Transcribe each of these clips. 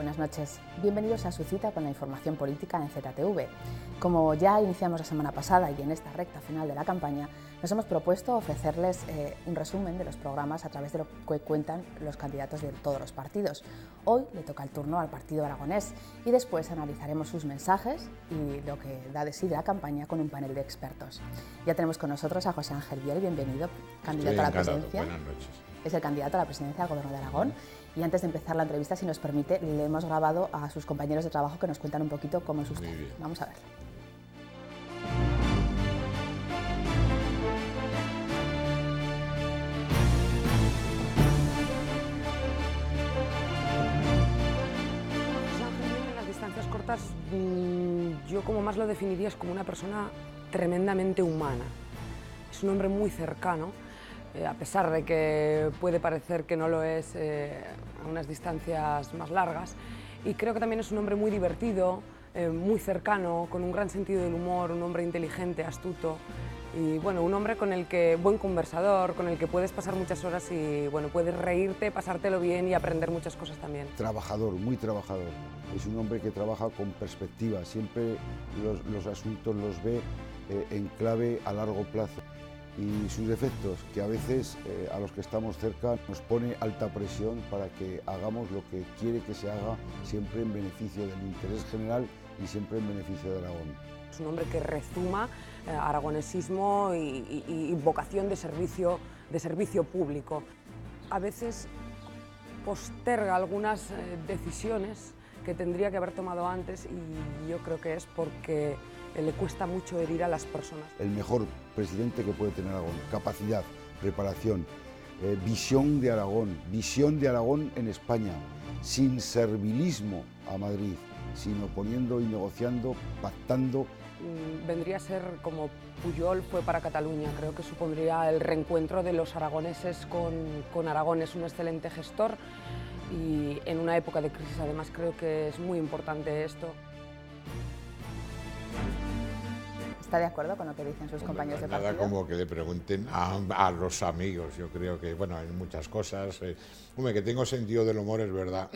buenas noches. Bienvenidos a su cita con la información política en ZTV. Como ya iniciamos la semana pasada y en esta recta final de la campaña, nos hemos propuesto ofrecerles un resumen de los programas a través de lo que cuentan los candidatos de todos los partidos. Hoy le toca el turno al Partido Aragonés y después analizaremos sus mensajes y lo que da de sí de la campaña con un panel de expertos. Ya tenemos con nosotros a José Ángel Biel, bienvenido, candidato a la presidencia. Buenas noches. Es el candidato a la presidencia del Gobierno de Aragón. Y antes de empezar la entrevista, si nos permite, le hemos grabado a sus compañeros de trabajo que nos cuentan un poquito cómo es usted. Vamos a verlo. En las distancias cortas, yo como más lo definiría es como una persona tremendamente humana. Es un hombre muy cercano. A pesar de que puede parecer que no lo es a unas distancias más largas. Y creo que también es un hombre muy divertido, muy cercano, con un gran sentido del humor, un hombre inteligente, astuto. Y bueno, un hombre con el que, buen conversador, con el que puedes pasar muchas horas y bueno, puedes reírte, pasártelo bien y aprender muchas cosas también. Trabajador, muy trabajador. Es un hombre que trabaja con perspectiva, siempre los asuntos los ve en clave a largo plazo. Y sus defectos, que a veces a los que estamos cerca nos pone alta presión para que hagamos lo que quiere que se haga, siempre en beneficio del interés general y siempre en beneficio de Aragón. Es un hombre que rezuma aragonesismo y vocación de servicio público. A veces posterga algunas decisiones que tendría que haber tomado antes y yo creo que es porque le cuesta mucho herir a las personas. El mejor presidente que puede tener Aragón, capacidad, preparación, visión de Aragón en España, sin servilismo a Madrid, sino poniendo y negociando, pactando. Vendría a ser como Pujol fue para Cataluña, creo que supondría el reencuentro de los aragoneses con Aragón. Es un excelente gestor y en una época de crisis además creo que es muy importante esto. ¿Está de acuerdo con lo que dicen sus compañeros de partido? Nada como que le pregunten a los amigos. Yo creo que, bueno, hay muchas cosas. Hombre, que tengo sentido del humor es verdad.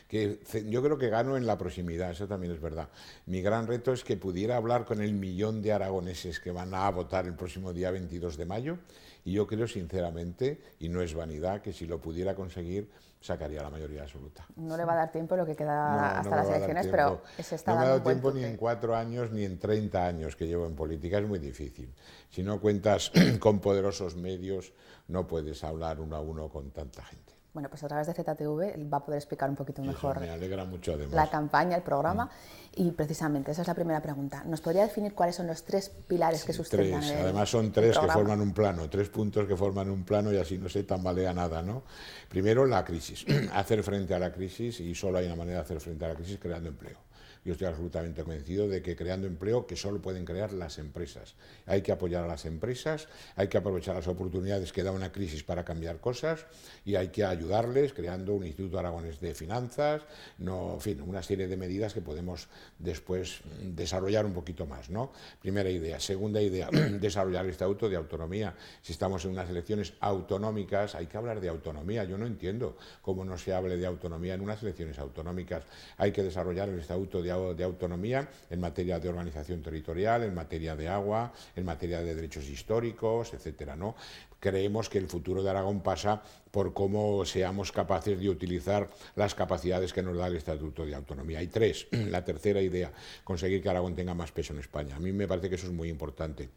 Que yo creo que gano en la proximidad, eso también es verdad. Mi gran reto es que pudiera hablar con el millón de aragoneses que van a votar el próximo día 22 de mayo. Y yo creo sinceramente, y no es vanidad, que si lo pudiera conseguir, sacaría la mayoría absoluta. No le va a dar tiempo lo que queda hasta las elecciones, pero se está dando un buen. No me ha dado tiempo ni tute. en 4 años ni en 30 años que llevo en política, es muy difícil. Si no cuentas con poderosos medios, no puedes hablar uno a uno con tanta gente. Bueno, pues a través de ZTV va a poder explicar un poquito mejor me alegra mucho, además, la campaña, el programa. Y precisamente, esa es la primera pregunta. ¿Nos podría definir cuáles son los 3 pilares que sustentan el Además son 3 que programa? forman un plano, 3 puntos que forman un plano y así no se tambalea nada, ¿no? Primero, la crisis. Hacer frente a la crisis, y solo hay una manera de hacer frente a la crisis, creando empleo. Yo estoy absolutamente convencido de que creando empleo, que solo pueden crear las empresas. Hay que apoyar a las empresas, hay que aprovechar las oportunidades que da una crisis para cambiar cosas y hay que ayudarles creando un Instituto Aragonés de Finanzas, en fin, una serie de medidas que podemos después desarrollar un poquito más, ¿no? Primera idea. Segunda idea, desarrollar el Estatuto de Autonomía. Si estamos en unas elecciones autonómicas, hay que hablar de autonomía. Yo no entiendo cómo no se hable de autonomía en unas elecciones autonómicas. Hay que desarrollar el Estatuto de Autonomía en materia de organización territorial, en materia de agua, en materia de derechos históricos, etcétera, ¿no? Creemos que el futuro de Aragón pasa por cómo seamos capaces de utilizar las capacidades que nos da el Estatuto de Autonomía. Y 3, la tercera idea, conseguir que Aragón tenga más peso en España. A mí me parece que eso es muy importante.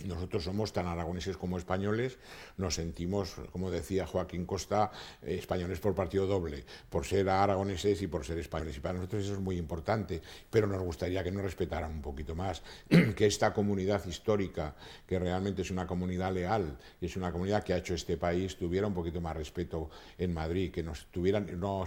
Nosotros somos tan aragoneses como españoles, nos sentimos, como decía Joaquín Costa, españoles por partido doble, por ser aragoneses y por ser españoles. Y para nosotros eso es muy importante, pero nos gustaría que nos respetaran un poquito más, que esta comunidad histórica, que realmente es una comunidad leal, y es una comunidad que ha hecho este país, tuviera un poquito más respeto en Madrid, que nos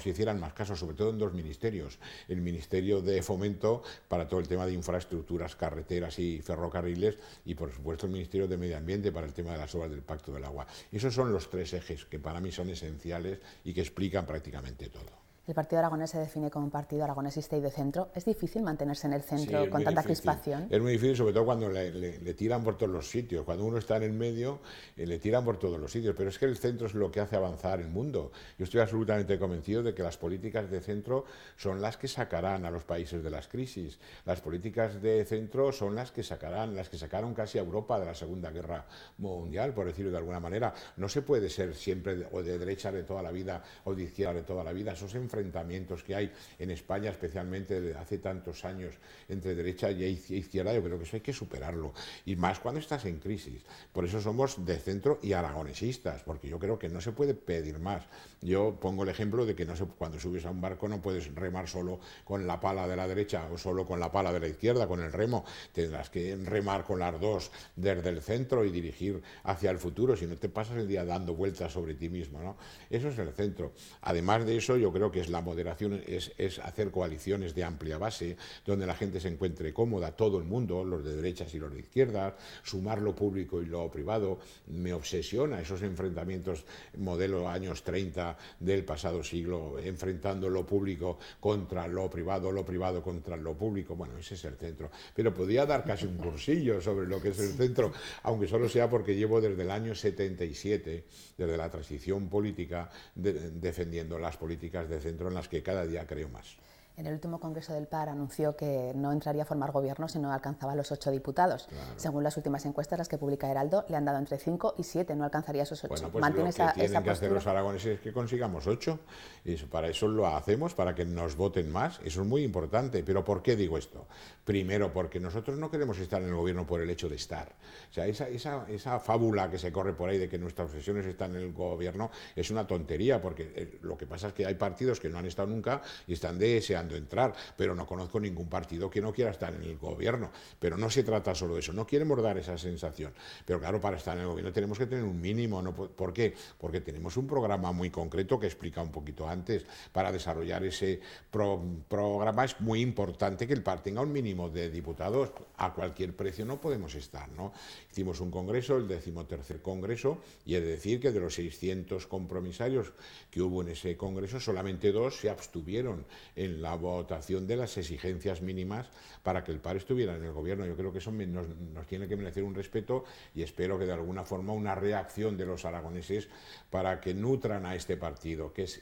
hicieran más caso, sobre todo en 2 ministerios. El Ministerio de Fomento para todo el tema de infraestructuras, carreteras y ferrocarriles, y por supuesto el Ministerio de Medio Ambiente para el tema de las obras del Pacto del Agua. Esos son los 3 ejes que para mí son esenciales y que explican prácticamente todo. El Partido Aragonés se define como un partido aragonesista y de centro. ¿Es difícil mantenerse en el centro con tanta crispación? Es muy difícil, sobre todo cuando le tiran por todos los sitios. Cuando uno está en el medio, le tiran por todos los sitios. Pero es que el centro es lo que hace avanzar el mundo. Yo estoy absolutamente convencido de que las políticas de centro son las que sacarán a los países de las crisis. Las políticas de centro son las que sacaron casi a Europa de la Segunda Guerra Mundial, por decirlo de alguna manera. No se puede ser siempre o de derecha de toda la vida o de izquierda de toda la vida. Esos enfrentamientos que hay en España, especialmente desde hace tantos años, entre derecha y izquierda, yo creo que eso hay que superarlo. Y más cuando estás en crisis. Por eso somos de centro y aragonesistas, porque yo creo que no se puede pedir más. Yo pongo el ejemplo de que cuando subes a un barco no puedes remar solo con la pala de la derecha o solo con la pala de la izquierda, con el remo. Tendrás que remar con las dos desde el centro y dirigir hacia el futuro, si no te pasas el día dando vueltas sobre ti mismo, ¿no? Eso es el centro. Además de eso, yo creo que la moderación es hacer coaliciones de amplia base, donde la gente se encuentre cómoda, todo el mundo, los de derechas y los de izquierdas, sumar lo público y lo privado. Me obsesiona esos enfrentamientos modelo años 30 del pasado siglo, enfrentando lo público contra lo privado contra lo público. Bueno, ese es el centro. Pero podría dar casi un cursillo sobre lo que es el centro, aunque solo sea porque llevo desde el año 77, desde la transición política, defendiendo las políticas de centro en las que cada día creo más. En el último congreso del PAR anunció que no entraría a formar gobierno si no alcanzaba los 8 diputados. Claro. Según las últimas encuestas, las que publica Heraldo, le han dado entre 5 y 7, no alcanzaría esos 8. Bueno, pues lo que tienen que hacer los aragoneses es que consigamos 8. Y para eso lo hacemos, para que nos voten más. Eso es muy importante. ¿Pero por qué digo esto? Primero, porque nosotros no queremos estar en el gobierno por el hecho de estar. O sea, esa fábula que se corre por ahí de que nuestra obsesión es estar en el gobierno es una tontería, porque lo que pasa es que hay partidos que no han estado nunca y están deseando entrar, pero no conozco ningún partido que no quiera estar en el gobierno. Pero no se trata solo de eso, no queremos dar esa sensación. Pero claro, para estar en el gobierno tenemos que tener un mínimo, ¿no? ¿Por qué? Porque tenemos un programa muy concreto que he explicado un poquito antes. Para desarrollar ese programa es muy importante que el PAR tenga un mínimo de diputados. A cualquier precio no podemos estar, ¿no? Hicimos un congreso, el 13º congreso, y he de decir que de los 600 compromisarios que hubo en ese congreso, solamente 2 se abstuvieron en la votación de las exigencias mínimas para que el PAR estuviera en el gobierno. Yo creo que eso nos tiene que merecer un respeto, y espero que de alguna forma una reacción de los aragoneses para que nutran a este partido, que es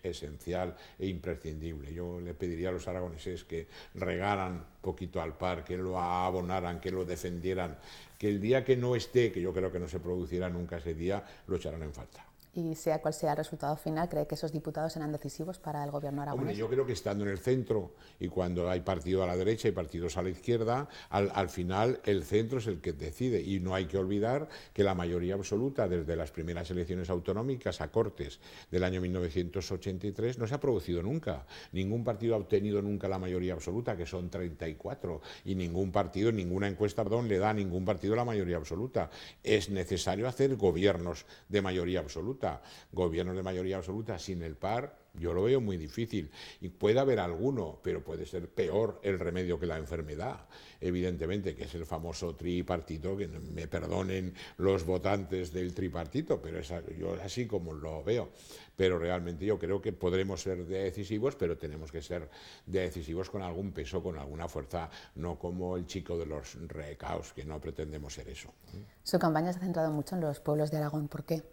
esencial e imprescindible. Yo le pediría a los aragoneses que regaran un poquito al PAR, que lo abonaran, que lo defendieran, que el día que no esté, que yo creo que no se producirá nunca ese día, lo echarán en falta. Y sea cual sea el resultado final, ¿cree que esos diputados serán decisivos para el gobierno aragonés? Hombre, yo creo que estando en el centro, y cuando hay partido a la derecha y partidos a la izquierda, al final el centro es el que decide, y no hay que olvidar que la mayoría absoluta desde las primeras elecciones autonómicas a Cortes del año 1983 no se ha producido nunca. Ningún partido ha obtenido nunca la mayoría absoluta, que son 34, y ningún partido, ninguna encuesta, le da a ningún partido la mayoría absoluta. Es necesario hacer gobiernos de mayoría absoluta. Gobiernos de mayoría absoluta sin el PAR, yo lo veo muy difícil. Y puede haber alguno, pero puede ser peor el remedio que la enfermedad, evidentemente, que es el famoso tripartito, que me perdonen los votantes del tripartito, pero yo así como lo veo. Pero realmente yo creo que podremos ser decisivos, pero tenemos que ser decisivos con algún peso, con alguna fuerza, no como el chico de los recaos, que no pretendemos ser eso. Su campaña se ha centrado mucho en los pueblos de Aragón. ¿Por qué?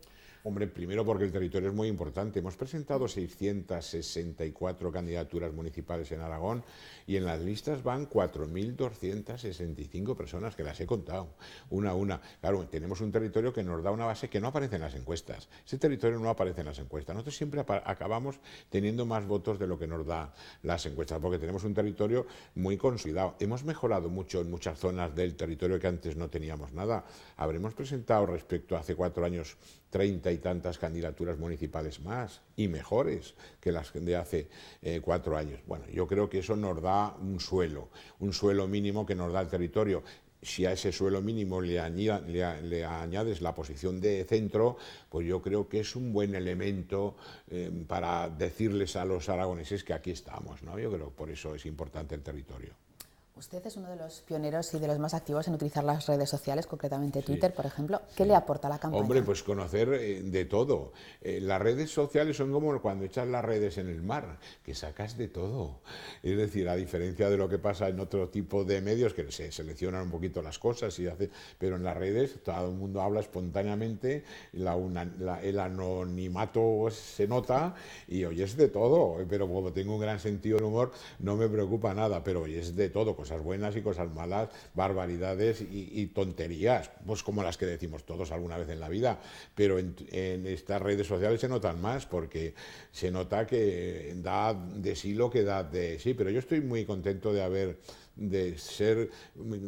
Hombre, primero porque el territorio es muy importante. Hemos presentado 664 candidaturas municipales en Aragón, y en las listas van 4.265 personas, que las he contado, una a una. Claro, tenemos un territorio que nos da una base que no aparece en las encuestas. Ese territorio no aparece en las encuestas. Nosotros siempre acabamos teniendo más votos de lo que nos da las encuestas, porque tenemos un territorio muy consolidado. Hemos mejorado mucho en muchas zonas del territorio que antes no teníamos nada. Habremos presentado respecto a hace 4 años 30 y tantas candidaturas municipales más y mejores que las de hace 4 años. Bueno, yo creo que eso nos da un suelo mínimo que nos da el territorio. Si a ese suelo mínimo le añades la posición de centro, pues yo creo que es un buen elemento para decirles a los aragoneses que aquí estamos, ¿no? Yo creo que por eso es importante el territorio. Usted es uno de los pioneros y de los más activos en utilizar las redes sociales, concretamente Twitter, por ejemplo. ¿Qué le aporta la campaña? Hombre, pues conocer de todo. Las redes sociales son como cuando echas las redes en el mar, que sacas de todo. Es decir, a diferencia de lo que pasa en otro tipo de medios, que se seleccionan un poquito las cosas, pero en las redes todo el mundo habla espontáneamente, el anonimato se nota y oyes de todo. Pero como tengo un gran sentido del humor, no me preocupa nada, pero oyes de todo, cosas buenas y cosas malas, barbaridades y tonterías, pues como las que decimos todos alguna vez en la vida, pero en estas redes sociales se notan más porque se nota que da de sí lo que da de sí, pero yo estoy muy contento de ser,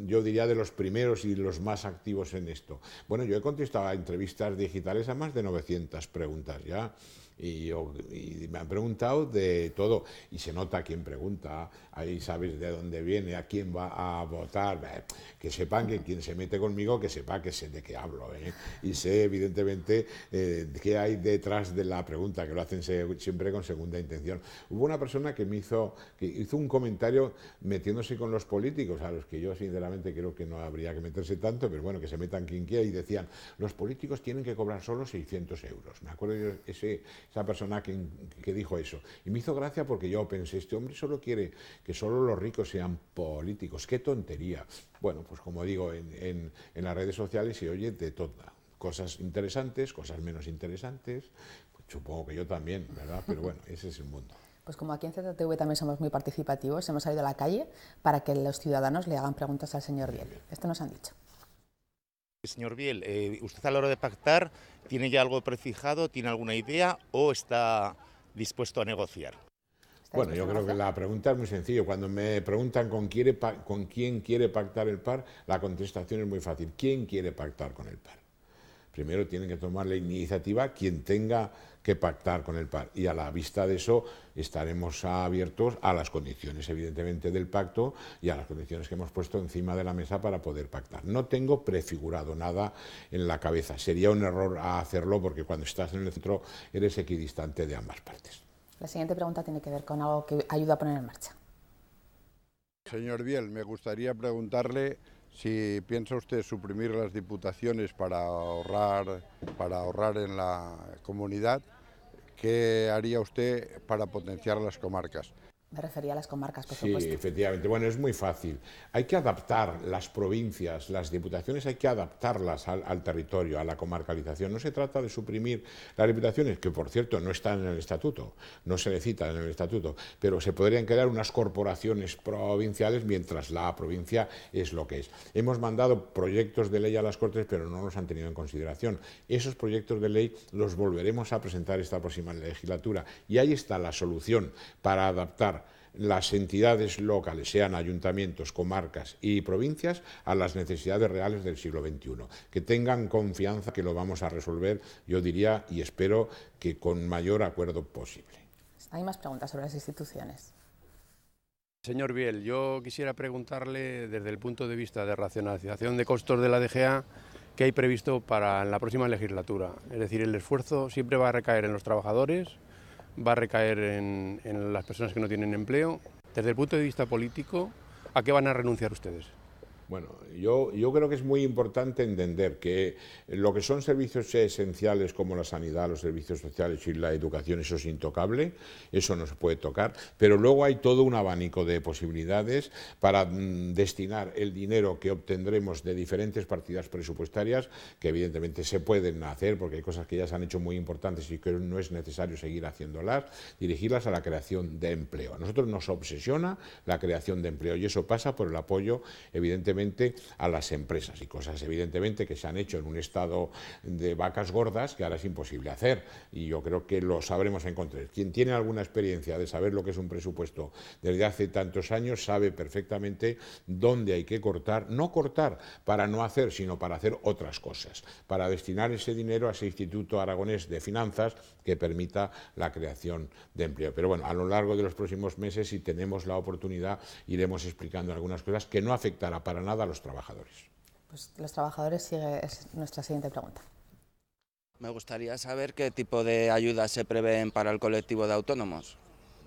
yo diría, de los primeros y los más activos en esto. Bueno, yo he contestado a entrevistas digitales a más de 900 preguntas ya. Y me han preguntado de todo, y se nota quién pregunta, ahí sabes de dónde viene, a quién va a votar, que sepan que quien se mete conmigo, que sepa que sé de qué hablo, y sé evidentemente qué hay detrás de la pregunta, que lo hacen siempre con segunda intención. Hubo una persona que hizo un comentario metiéndose con los políticos, a los que yo sinceramente creo que no habría que meterse tanto, pero bueno, que se metan quien quiera, y decían, los políticos tienen que cobrar solo 600 euros. Me acuerdo yo esa persona que dijo eso. Y me hizo gracia porque yo pensé, este hombre solo quiere que solo los ricos sean políticos. ¡Qué tontería! Bueno, pues como digo, en las redes sociales se oye de todo. Cosas interesantes, cosas menos interesantes. Pues supongo que yo también, ¿verdad? Pero bueno, ese es el mundo. Pues como aquí en ZTV también somos muy participativos, hemos salido a la calle para que los ciudadanos le hagan preguntas al señor Biel. Esto nos han dicho. Señor Biel, ¿usted a la hora de pactar tiene ya algo prefijado, tiene alguna idea o está dispuesto a negociar? Bueno, yo creo que la pregunta es muy sencilla. Cuando me preguntan con quién quiere pactar el PAR, la contestación es muy fácil. ¿Quién quiere pactar con el PAR? Primero tienen que tomar la iniciativa quien tenga que pactar con el PAR, y a la vista de eso estaremos abiertos a las condiciones evidentemente del pacto y a las condiciones que hemos puesto encima de la mesa para poder pactar. No tengo prefigurado nada en la cabeza, sería un error hacerlo porque cuando estás en el centro eres equidistante de ambas partes. La siguiente pregunta tiene que ver con algo que ayuda a poner en marcha. Señor Biel, me gustaría preguntarle si piensa usted suprimir las diputaciones para ahorrar en la comunidad, ¿qué haría usted para potenciar las comarcas? Me refería a las comarcas, por supuesto. Sí, efectivamente. Bueno, es muy fácil. Hay que adaptar las provincias, las diputaciones, hay que adaptarlas al territorio, a la comarcalización. No se trata de suprimir las diputaciones, que por cierto no están en el estatuto, no se necesitan en el estatuto, pero se podrían crear unas corporaciones provinciales mientras la provincia es lo que es. Hemos mandado proyectos de ley a las Cortes, pero no los han tenido en consideración. Esos proyectos de ley los volveremos a presentar esta próxima legislatura, y ahí está la solución para adaptar las entidades locales, sean ayuntamientos, comarcas y provincias, a las necesidades reales del siglo XXI. Que tengan confianza que lo vamos a resolver, yo diría, y espero que con mayor acuerdo posible. Hay más preguntas sobre las instituciones. Señor Biel, yo quisiera preguntarle desde el punto de vista de racionalización de costos de la DGA, ¿qué hay previsto para la próxima legislatura? Es decir, el esfuerzo siempre va a recaer en los trabajadores, va a recaer en las personas que no tienen empleo. Desde el punto de vista político, ¿a qué van a renunciar ustedes? Bueno, yo creo que es muy importante entender que lo que son servicios esenciales como la sanidad, los servicios sociales y la educación, eso es intocable, eso no se puede tocar, pero luego hay todo un abanico de posibilidades para destinar el dinero que obtendremos de diferentes partidas presupuestarias, que evidentemente se pueden hacer porque hay cosas que ya se han hecho muy importantes y que no es necesario seguir haciéndolas, dirigirlas a la creación de empleo. A nosotros nos obsesiona la creación de empleo y eso pasa por el apoyo, evidentemente, a las empresas, y cosas evidentemente que se han hecho en un estado de vacas gordas que ahora es imposible hacer, y yo creo que lo sabremos encontrar. Quien tiene alguna experiencia de saber lo que es un presupuesto desde hace tantos años sabe perfectamente dónde hay que cortar, no cortar para no hacer, sino para hacer otras cosas, para destinar ese dinero a ese Instituto Aragonés de Finanzas que permita la creación de empleo. Pero bueno, a lo largo de los próximos meses, si tenemos la oportunidad, iremos explicando algunas cosas que no afectará para nada a los trabajadores. Pues los trabajadores es nuestra siguiente pregunta. Me gustaría saber qué tipo de ayudas se prevén para el colectivo de autónomos.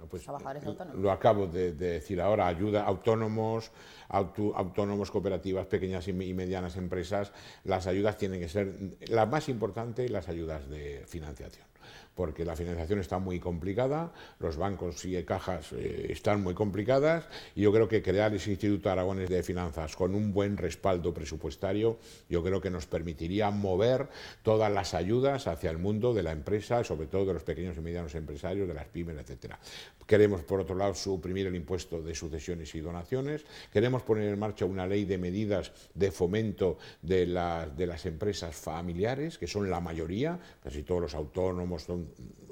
Pues, trabajadores autónomos. Lo acabo de decir ahora, ayuda a autónomos, autónomos, cooperativas, pequeñas y medianas empresas. Las ayudas tienen que ser, la más importante, las ayudas de financiación, porque la financiación está muy complicada, los bancos y cajas están muy complicadas, y yo creo que crear ese Instituto Aragonés de Finanzas con un buen respaldo presupuestario, yo creo que nos permitiría mover todas las ayudas hacia el mundo de la empresa, sobre todo de los pequeños y medianos empresarios, de las pymes, etcétera. Queremos, por otro lado, suprimir el impuesto de sucesiones y donaciones. Queremos poner en marcha una ley de medidas de fomento de las empresas familiares, que son la mayoría, casi todos los autónomos son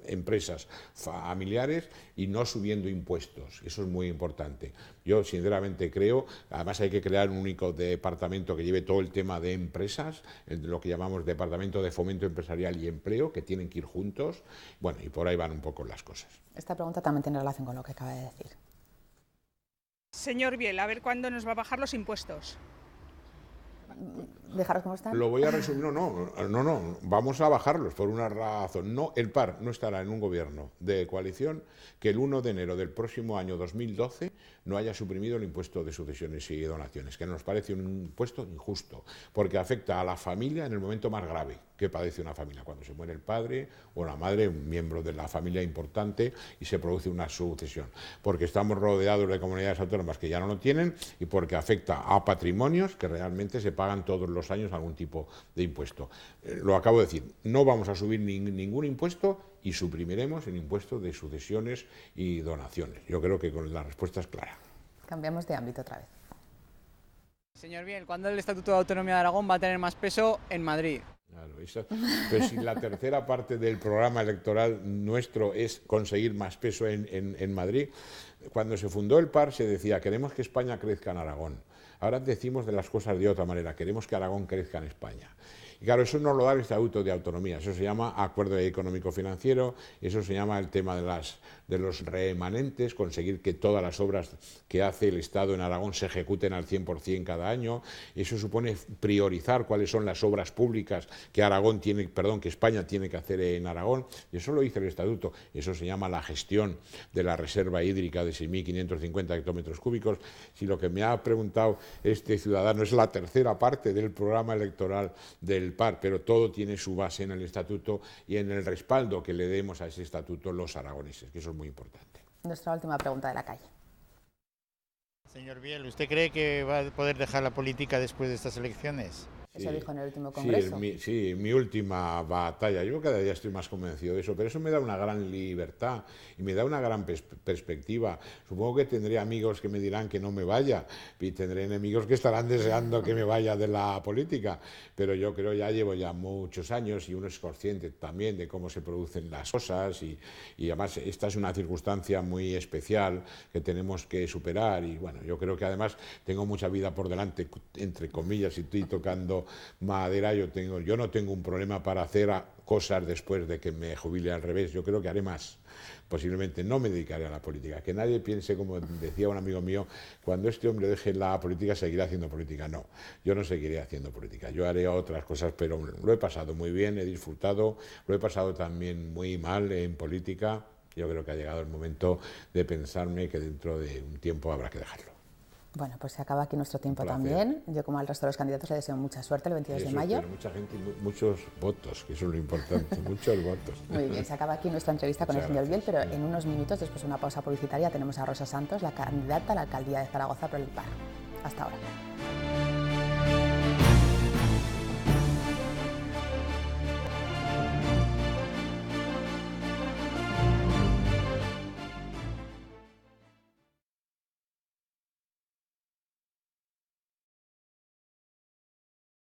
empresas familiares, y no subiendo impuestos. Eso es muy importante. Yo sinceramente creo, además hay que crear un único departamento que lleve todo el tema de empresas, lo que llamamos Departamento de Fomento Empresarial y Empleo, que tienen que ir juntos. Bueno, y por ahí van un poco las cosas. Esta pregunta también tiene relación con lo que acaba de decir. Señor Biel, a ver cuándo nos va a bajar los impuestos. ¿Dejaros cómo están? Lo voy a resumir. No, vamos a bajarlos por una razón. No, el PAR no estará en un gobierno de coalición que el 1 de enero del próximo año 2012 no haya suprimido el impuesto de sucesiones y donaciones, que nos parece un impuesto injusto, porque afecta a la familia en el momento más grave que padece una familia, cuando se muere el padre o la madre, un miembro de la familia importante, y se produce una sucesión, porque estamos rodeados de comunidades autónomas que ya no lo tienen, y porque afecta a patrimonios que realmente se pagan todos los años algún tipo de impuesto. Lo acabo de decir, no vamos a subir ningún impuesto, y suprimiremos el impuesto de sucesiones y donaciones. Yo creo que la respuesta es clara. Cambiamos de ámbito otra vez. Señor Biel, ¿cuándo el Estatuto de Autonomía de Aragón va a tener más peso en Madrid? Claro, pero si la tercera parte del programa electoral nuestro es conseguir más peso en Madrid, cuando se fundó el PAR se decía, queremos que España crezca en Aragón. Ahora decimos de las cosas de otra manera, queremos que Aragón crezca en España. Y claro, eso no lo da el Estatuto de Autonomía, eso se llama Acuerdo Económico-Financiero, eso se llama el tema de los remanentes, conseguir que todas las obras que hace el Estado en Aragón se ejecuten al 100% cada año. Eso supone priorizar cuáles son las obras públicas que España tiene que hacer en Aragón, y eso lo dice el Estatuto. Eso se llama la gestión de la reserva hídrica de 6.550 hectómetros cúbicos. Si lo que me ha preguntado este ciudadano es la tercera parte del programa electoral del PAR, pero todo tiene su base en el Estatuto y en el respaldo que le demos a ese Estatuto los aragoneses, que eso es muy importante. Nuestra última pregunta de la calle. Señor Biel, ¿usted cree que va a poder dejar la política después de estas elecciones? Eso dijo en el último congreso. Sí, mi última batalla. Yo cada día estoy más convencido de eso, pero eso me da una gran libertad y me da una gran perspectiva. Supongo que tendré amigos que me dirán que no me vaya, y tendré enemigos que estarán deseando que me vaya de la política, pero yo creo llevo ya muchos años, y uno es consciente también de cómo se producen las cosas, y además esta es una circunstancia muy especial que tenemos que superar, y bueno, yo creo que además tengo mucha vida por delante, entre comillas, y estoy tocando madera. Yo no tengo un problema para hacer cosas después de que me jubile, al revés. Yo creo que haré más. Posiblemente no me dedicaré a la política. Que nadie piense, como decía un amigo mío, cuando este hombre deje la política seguirá haciendo política. No, yo no seguiré haciendo política. Yo haré otras cosas, pero lo he pasado muy bien, he disfrutado, lo he pasado también muy mal en política. Yo creo que ha llegado el momento de pensarme que dentro de un tiempo habrá que dejarlo. Bueno, pues se acaba aquí nuestro tiempo también. Yo, como al resto de los candidatos, le deseo mucha suerte el 22 de mayo. Pero mucha gente y muchos votos, que eso es lo importante, muchos votos. Muy bien, se acaba aquí nuestra entrevista con el señor Biel, pero en unos minutos, después de una pausa publicitaria, tenemos a Rosa Santos, la candidata a la alcaldía de Zaragoza por el PAR. Hasta ahora.